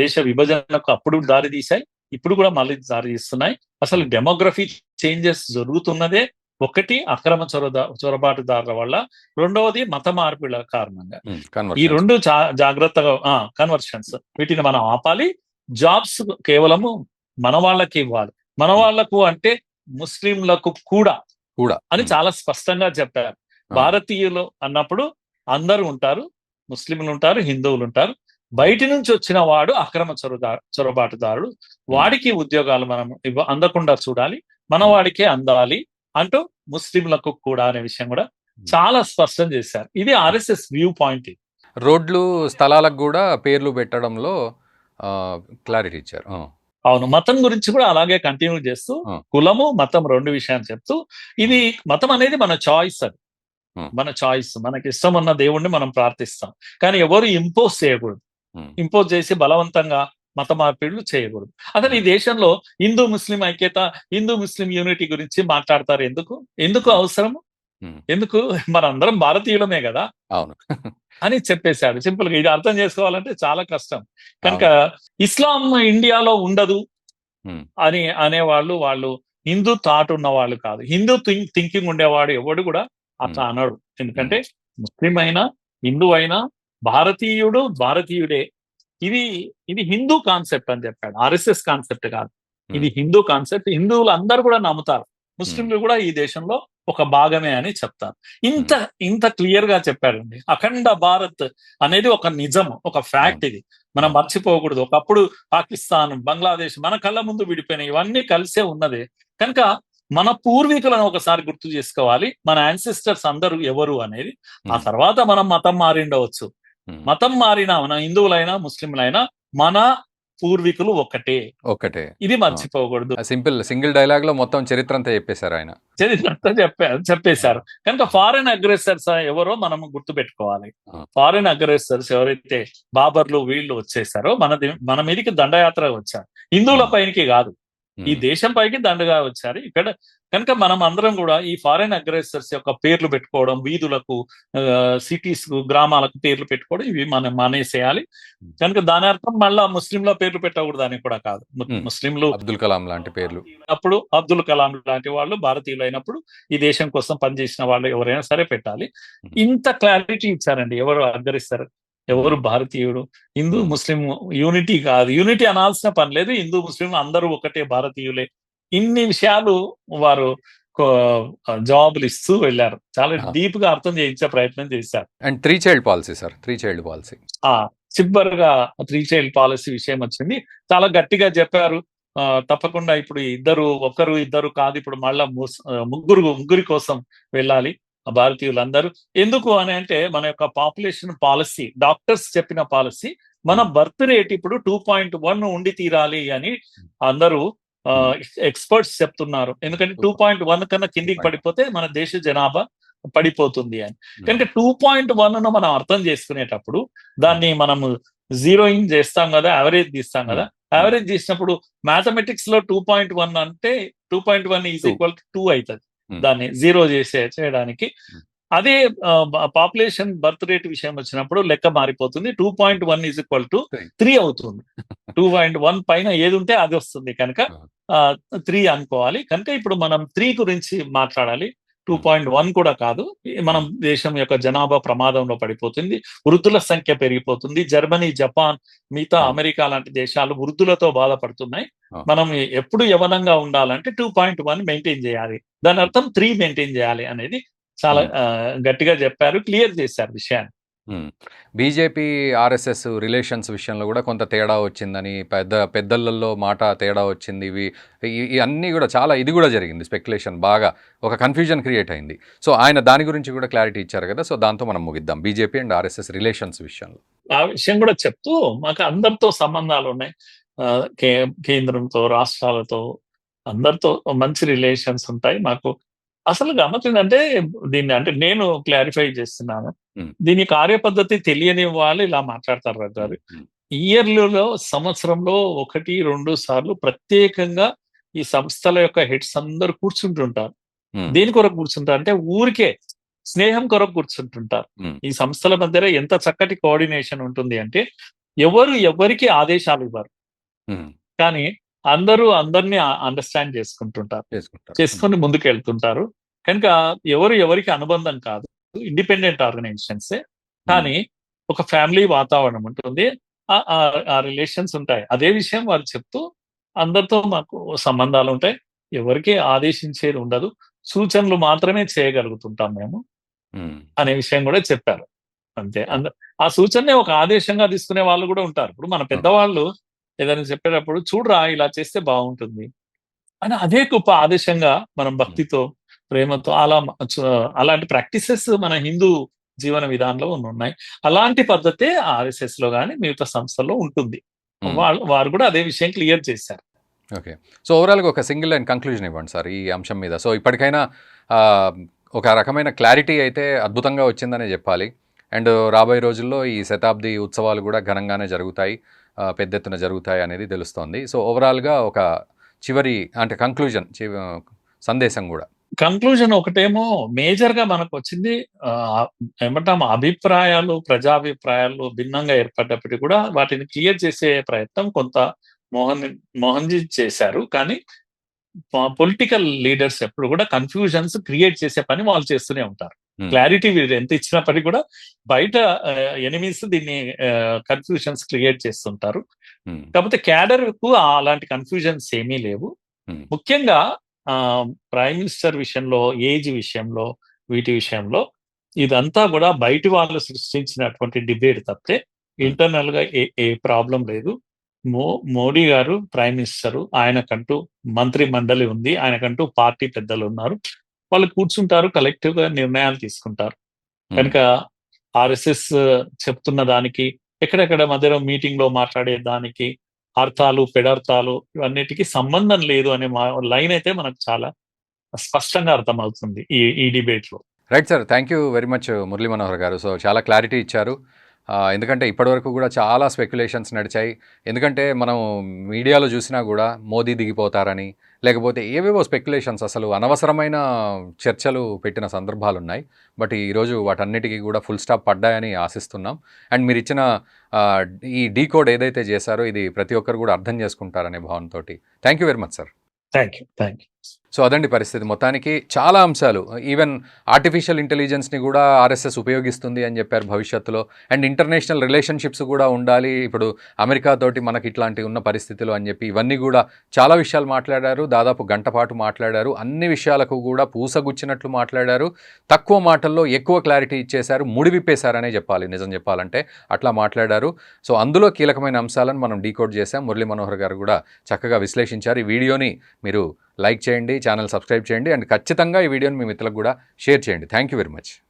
దేశ విభజనకు అప్పుడు దారి తీశాయి, ఇప్పుడు కూడా మళ్ళీ దారి తీస్తున్నాయి. అసలు డెమోగ్రఫీ చేంజెస్ జరుగుతున్నదే ఒకటి అక్రమ చొరబాటుదారుల వల్ల, రెండవది మత మార్పుల కారణంగా. ఈ రెండు జాగ్రత్తగా కన్వర్షన్స్, వీటిని మనం ఆపాలి. జాబ్స్ కేవలము మన వాళ్ళకి ఇవ్వాలి, మన వాళ్లకు అంటే ముస్లింలకు కూడా అని చాలా స్పష్టంగా చెప్పారు. భారతీయులు అన్నప్పుడు అందరూ ఉంటారు, ముస్లింలు ఉంటారు, హిందువులు ఉంటారు. బయటి నుంచి వచ్చిన వాడు అక్రమ చొరబాటుదారుడు, వాడికి ఉద్యోగాలు మనం అందకుండా చూడాలి, మన వాడికే అందాలి అంటూ ముస్లింలకు కూడా అనే విషయం కూడా చాలా స్పష్టం చేశారు. ఇది ఆర్ఎస్ఎస్ వ్యూ పాయింట్. రోడ్లు స్థలాలకు కూడా పేర్లు పెట్టడంలో క్లారిటీ ఇచ్చారు. అవును, మతం గురించి కూడా అలాగే కంటిన్యూ చేస్తూ కులము మతం రెండు విషయాలు చెప్తూ, ఇది మతం అనేది మన చాయిస్, అది మన చాయిస్, మనకి ఇష్టం ఉన్న దేవుణ్ణి మనం ప్రార్థిస్తాం, కానీ ఎవరు ఇంపోజ్ చేయకూడదు, ఇంపోజ్ చేసి బలవంతంగా మత మార్పిడులు చేయకూడదు. అసలు ఈ దేశంలో హిందూ ముస్లిం ఐక్యత, హిందూ ముస్లిం యూనిటీ గురించి మాట్లాడతారు, ఎందుకు అవసరము, ఎందుకు, మనందరం భారతీయులమే కదా అని చెప్పేశాడు సింపుల్ గా. ఇది అర్థం చేసుకోవాలంటే చాలా కష్టం. కనుక ఇస్లాం ఇండియాలో ఉండదు అని అనేవాళ్ళు వాళ్ళు హిందూ థాట్ ఉన్న వాళ్ళు కాదు, హిందూ థింకింగ్ ఉండేవాడు ఎవడు కూడా అట్లా అనడు. ఎందుకంటే ముస్లిం అయినా హిందూ అయినా భారతీయుడు భారతీయుడే. ఇది హిందూ కాన్సెప్ట్ అని చెప్పాడు, ఆర్ఎస్ఎస్ కాన్సెప్ట్ కాదు, ఇది హిందూ కాన్సెప్ట్. హిందువులు అందరూ కూడా నమ్ముతారు, ముస్లింలు కూడా ఈ దేశంలో ఒక భాగమే అని చెప్తారు. ఇంత క్లియర్ గా చెప్పారండి. అఖండ భారత్ అనేది ఒక నిజం, ఒక ఫ్యాక్ట్, ఇది మనం మర్చిపోకూడదు. ఒకప్పుడు పాకిస్తాన్, బంగ్లాదేశ్ మన కళ్ళ ముందు విడిపోయినాయి, ఇవన్నీ కలిసే ఉన్నది. కనుక మన పూర్వీకులను ఒకసారి గుర్తు చేసుకోవాలి, మన యాన్సిస్టర్స్ అందరూ ఎవరు అనేది. ఆ తర్వాత మనం మతం మారిండవచ్చు, మతం మారినా మన హిందువులైనా ముస్లింలైనా మన పూర్వీకులు ఒకటే, ఇది మర్చిపోకూడదు. సింగిల్ డైలాగ్ లో మొత్తం చరిత్ర అంతా చెప్పేశారు ఆయన, చరిత్ర అంతా చెప్పేశారు. కనుక ఫారెన్ అగ్రెసర్స్ ఎవరో మనం గుర్తు పెట్టుకోవాలి. ఫారెన్ అగ్రెసర్స్ ఎవరైతే బాబర్లు వీళ్ళు వచ్చేసారో మన మీదకి దండయాత్ర వచ్చారు, హిందువుల పైనకి కాదు, ఈ దేశం పైకి దండగా వచ్చారు ఇక్కడ. కనుక మనం అందరం కూడా ఈ ఫారెన్ అగ్రెసర్స్ యొక్క పేర్లు పెట్టుకోవడం, వీధులకు, సిటీస్ కు, గ్రామాలకు పేర్లు పెట్టుకోవడం, ఇవి మనం మానేసేయాలి. కనుక దాని అర్థం మళ్ళా ముస్లింల పేర్లు పెట్టకూడదు అని కూడా కాదు. ముస్లింలు అబ్దుల్ కలాం లాంటి పేర్లు అప్పుడు, అబ్దుల్ కలాం లాంటి వాళ్ళు భారతీయులు అయినప్పుడు ఈ దేశం కోసం పనిచేసిన వాళ్ళు ఎవరైనా సరే పెట్టాలి. ఇంత క్లారిటీ ఇచ్చారండి. ఎవరు అగ్రహిస్తారు, ఎవరు భారతీయుడు, హిందూ ముస్లిం యూనిటీ కాదు, యూనిటీ అనాల్సిన పని లేదు, హిందూ ముస్లిం అందరూ ఒకటే భారతీయులే. ఇన్ని విషయాలు వారు జవాబులు ఇస్తూ వెళ్ళారు, చాలా డీప్ గా అర్థం చేయించే ప్రయత్నం చేశారు. And 3 child policy sir, 3 child policy చివరిగా 3 చైల్డ్ పాలసీ విషయం వచ్చింది, చాలా గట్టిగా చెప్పారు. తప్పకుండా ఇప్పుడు ఇద్దరు కాదు, ఇప్పుడు మళ్ళా ముగ్గురి కోసం వెళ్ళాలి ఆ భారతీయులందరూ. ఎందుకు అని అంటే మన యొక్క పాపులేషన్ పాలసీ, డాక్టర్స్ చెప్పిన పాలసీ, మన బర్త్ రేట్ ఇప్పుడు 2.1 ఉండి తీరాలి అని అందరూ ఎక్స్పర్ట్స్ చెప్తున్నారు. ఎందుకంటే 2.1 కన్నా కిందికి పడిపోతే మన దేశ జనాభా పడిపోతుంది అని. కనుక 2.1 మనం అర్థం చేసుకునేటప్పుడు దాన్ని మనము జీరోయింగ్ చేస్తాం కదా, యావరేజ్ తీస్తాం కదా. యావరేజ్ తీసినప్పుడు మ్యాథమెటిక్స్ లో 2.1 అంటే 2.1 ఈజ్ ఈక్వల్ టు 2 అవుతుంది. దాన్ని జీరో చేయడానికి. అదే పాపులేషన్ బర్త్ రేట్ విషయం వచ్చినప్పుడు లెక్క మారిపోతుంది. 2.1 ఈజ్ ఈక్వల్ టు 3 అవుతుంది. 2.1 పైన ఏది ఉంటే అది వస్తుంది కనుక 3 అనుకోవాలి. కనుక ఇప్పుడు మనం 3 గురించి మాట్లాడాలి, 2.1 కూడా కాదు. మనం దేశం యొక్క జనాభా ప్రమాదంలో పడిపోతుంది, వృద్ధుల సంఖ్య పెరిగిపోతుంది. జర్మనీ, జపాన్, మిగతా అమెరికా లాంటి దేశాలు వృద్ధులతో బాధపడుతున్నాయి. మనం ఎప్పుడు యవనంగా ఉండాలంటే 2.1 మెయింటైన్ చేయాలి, దాని అర్థం 3 మెయింటైన్ చేయాలి అనేది చాలా గట్టిగా చెప్పారు, క్లియర్ చేశారు విషయాన్ని. బీజేపీ ఆర్ఎస్ఎస్ రిలేషన్స్ విషయంలో కూడా కొంత తేడా వచ్చిందని, పెద్దలలో మాట తేడా వచ్చింది. ఇవి అన్నీ కూడా చాలా ఇది కూడా జరిగింది, స్పెక్యులేషన్ బాగా ఒక కన్ఫ్యూజన్ క్రియేట్ అయింది. సో ఆయన దాని గురించి కూడా క్లారిటీ ఇచ్చారు కదా. సో దాంతో మనం ముగిద్దాం బీజేపీ అండ్ ఆర్ఎస్ఎస్ రిలేషన్స్ విషయంలో. ఆ విషయం కూడా చెప్తూ, మాకు అందరితో సంబంధాలు ఉన్నాయి, కేంద్రంతో, రాష్ట్రాలతో, అందరితో మంచి రిలేషన్స్ ఉంటాయి మాకు. అసలు గమ్మతుందంటే దీన్ని, అంటే నేను క్లారిఫై చేస్తున్నాను, దీని కార్యపద్ధతి తెలియని వాళ్ళు ఇలా మాట్లాడతారు గారు. ఇయర్లీలో, సంవత్సరంలో 1-2 సార్లు ప్రత్యేకంగా ఈ సంస్థల యొక్క హెడ్స్ అందరూ కూర్చుంటుంటారు. దేని కొరకు కూర్చుంటారు అంటే ఊరికే స్నేహం కొరకు కూర్చుంటుంటారు. ఈ సంస్థల మధ్య ఎంత చక్కటి కోఆర్డినేషన్ ఉంటుంది అంటే ఎవరికి ఆదేశాలు ఇవ్వరు, కానీ అందరూ అందరినీ అండర్స్టాండ్ చేసుకొని ముందుకు వెళ్తుంటారు. కనుక ఎవరికి అనుబంధం కాదు, ఇండిపెండెంట్ ఆర్గనైజేషన్సే, కానీ ఒక ఫ్యామిలీ వాతావరణం ఉంటుంది, ఆ రిలేషన్స్ ఉంటాయి. అదే విషయం వారు చెప్తూ, అందరితో మాకు సంబంధాలు ఉంటాయి, ఎవరికి ఆదేశించేది ఉండదు, సూచనలు మాత్రమే చేయగలుగుతుంటాం మేము అనే విషయం కూడా చెప్పారు. అంతే. ఆ సూచననే ఒక ఆదేశంగా తీసుకునే వాళ్ళు కూడా ఉంటారు. ఇప్పుడు మన పెద్దవాళ్ళు ఏదైనా చెప్పేటప్పుడు, చూడరా ఇలా చేస్తే బాగుంటుంది అని అదే గొప్ప ఆదేశంగా మనం భక్తితో, ప్రేమతో అలాంటి ప్రాక్టీసెస్ మన హిందూ జీవన విధానంలో ఉన్నాయి. అలాంటి పద్ధతే ఆర్ఎస్ఎస్ లో కానీ మిగతా సంస్థల్లో ఉంటుంది. వారు కూడా అదే విషయం క్లియర్ చేశారు. ఓకే. సో ఓవరాల్గా ఒక సింగిల్ లైన్ కంక్లూజన్ ఇవ్వండి సార్ ఈ అంశం మీద. సో ఇప్పటికైనా ఒక రకమైన క్లారిటీ అయితే అద్భుతంగా వచ్చిందనే చెప్పాలి. అండ్ రాబోయే రోజుల్లో ఈ శతాబ్ది ఉత్సవాలు కూడా ఘనంగానే జరుగుతాయి, పెద్ద ఎత్తున జరుగుతాయి అనేది తెలుస్తోంది. సో ఓవరాల్గా ఒక చివరి అంటే కంక్లూజన్, సందేశం కూడా. కంక్లూజన్ ఒకటేమో మేజర్ గా మనకు వచ్చింది, ఏమంటాం, ప్రజాభిప్రాయాలు భిన్నంగా ఏర్పడ్డప్పటికీ కూడా వాటిని క్లియర్ చేసే ప్రయత్నం కొంత మోహన్జీ చేశారు. కానీ పొలిటికల్ లీడర్స్ ఎప్పుడు కూడా కన్ఫ్యూజన్స్ క్రియేట్ చేసే పని వాళ్ళు చేస్తూనే ఉంటారు. క్లారిటీ వీరు ఎంత ఇచ్చినప్పటికీ కూడా బయట ఎనిమీస్ దీన్ని కన్ఫ్యూజన్స్ క్రియేట్ చేస్తుంటారు. కాకపోతే క్యాడర్ కు అలాంటి కన్ఫ్యూజన్స్ ఏమీ లేవు. ముఖ్యంగా ప్రైమ్ మినిస్టర్ విషయంలో, ఏజ్ విషయంలో, వీటి విషయంలో ఇదంతా కూడా బయటి వాళ్ళు సృష్టించినటువంటి డిబేట్ తప్పితే ఇంటర్నల్ గా ఏ ప్రాబ్లం లేదు. మోడీ గారు ప్రైమ్ మినిస్టర్, ఆయనకంటూ మంత్రి మండలి ఉంది, ఆయనకంటూ పార్టీ పెద్దలు ఉన్నారు, వాళ్ళు కూర్చుంటారు, కలెక్టివ్ గా నిర్ణయాలు తీసుకుంటారు. కనుక ఆర్ఎస్ఎస్ చెప్తున్న దానికి, ఎక్కడెక్కడ మధ్యలో మీటింగ్ లో మాట్లాడే దానికి, అర్థాలు పెడర్థాలు ఇవన్నిటికీ సంబంధం లేదు అనే లైన్ అయితే మనకు చాలా స్పష్టంగా అర్థమవుతుంది ఈ డిబేట్ లో. Right sir, thank you very much Murali Manohar గారు. సో చాలా క్లారిటీ ఇచ్చారు. ఎందుకంటే ఇప్పటివరకు కూడా చాలా స్పెక్యులేషన్స్ నడిచాయి. ఎందుకంటే మనం మీడియాలో చూసినా కూడా మోదీ దిగిపోతారని, లేకపోతే ఏవేవో స్పెక్యులేషన్స్, అసలు అనవసరమైన చర్చలు పెట్టిన సందర్భాలు ఉన్నాయి. బట్ ఈరోజు వాటన్నిటికీ కూడా ఫుల్ స్టాప్ పడ్డాయని ఆశిస్తున్నాం. అండ్ మీరు ఇచ్చిన ఈ డీకోడ్ ఏదైతే చేశారో ఇది ప్రతి ఒక్కరు కూడా అర్థం చేసుకుంటారనే భావనతోటి. Thank you very much sir. Thank you. So అదండి పరిస్థితి. మొత్తానికి చాలా అంశాలు ఈవెన్ ఆర్టిఫిషియల్ ఇంటెలిజెన్స్‌ని కూడా ఆర్ఎస్ఎస్ ఉపయోగిస్తుంది అని చెప్పారు భవిష్యత్తులో. అండ్ ఇంటర్నేషనల్ రిలేషన్‌షిప్స్ కూడా ఉండాలి. ఇప్పుడు అమెరికా తోటి మనకి ఇట్లాంటివి ఉన్న పరిస్థితులు అని చెప్పి ఇవన్నీ కూడా చాలా విషయాలు మాట్లాడారు. దాదాపు గంట పాటు మాట్లాడారు. అన్ని విషయాలకు కూడా పూసగుచ్చినట్లు మాట్లాడారు. తక్కువ మాటల్లో ఎక్కువ క్లారిటీ ఇచ్చేశారు. ముడివిప్పేశారనే చెప్పాలి నిజం చెప్పాలంటే. అట్లా మాట్లాడారు. సో అందులో కీలకమైన అంశాలను మనం డీకోడ్ చేశాం. మురళీ మనోహర్ గారు కూడా చక్కగా విశ్లేషించారు. ఈ వీడియోని మీరు లైక్ చేయండి, ఛానల్ సబ్స్క్రైబ్ చేయండి అండ్ ఖచ్చితంగా ఈ వీడియోని మీ మిత్రులకు కూడా షేర్ చేయండి. Thank you very much.